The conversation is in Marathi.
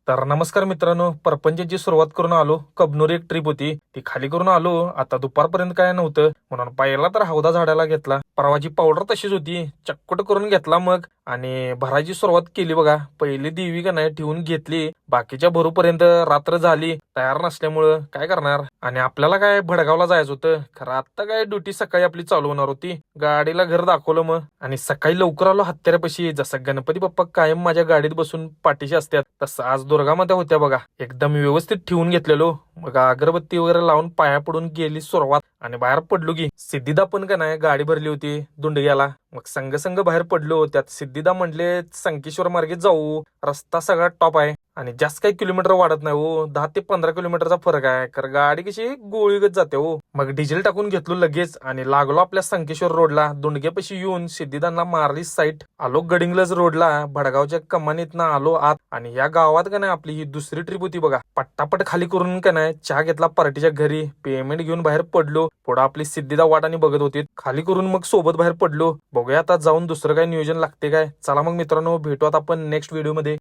तर नमस्कार मित्रांनो, परपंचची सुरुवात करून आलो. कबनूर एक ट्रिप होती, ती खाली करून आलो. आता दुपारपर्यंत काय नव्हतं म्हणून पहिला तर हौदा झाडाला घेतला. परवाची पावडर तशीच होती, चक्कट करून घेतला मग आणि भरायची सुरुवात केली बघा. पहिली देवी का नाही ठेवून घेतली, बाकीच्या भरूपर्यंत रात्र झाली. तयार नसल्यामुळं काय करणार. आणि आपल्याला काय भडगावला जायचं होतं. खरं आता काय ड्युटी सकाळी आपली चालू होणार होती. गाडीला घर दाखवलं मग आणि सकाळी लवकर आलो हत्यारापाशी. जसं गणपती बाप्पा कायम माझ्या गाडीत बसून पाठीशी असतात, तसं आज दुर्गामध्ये होत्या बघा. एकदम व्यवस्थित ठेवून घेतलेलो. मग अगरबत्ती वगैरे लावून पाया पडून गेली सुरुवात आणि बाहेर पडलो की सिद्धिदा पण का नाही गाडी भरली होती दुंडग्याला. मग संघ संघ बाहेर पडलो. त्यात सिद्धिदा म्हटले संकेश्वर मार्गे जाऊ, रस्ता सगळा टॉप आहे आणि जास्त काही किलोमीटर वाढत नाही हो, 10 ते 15 किलोमीटरचा फरक आहे. कारण गाडी कशी गोळीगत जाते हो. मग डिझेल टाकून घेतलो लगेच आणि लागलो आपल्या संकेश्वर रोडला. दुंडगेपाशी येऊन सिद्धिदांना मारली साईट. आलो गडिंग्लज रोडला. भडगावच्या कमानीतनं आलो आत आणि या गावात का नाही आपली ही दुसरी ट्रिप होती बघा. पट्टापट खाली करून का नाही चहा घेतला पार्टीच्या घरी, पेमेंट घेऊन बाहेर पडलो. पुढं आपली सिद्धिदा वाटाने बघत होती. खाली करून मग सोबत बाहेर पडलो. बघूया आता जाऊन दुसरं काय नियोजन लागते काय. चला मग मित्रांनो, भेटू आता आपण नेक्स्ट व्हिडिओ मध्ये.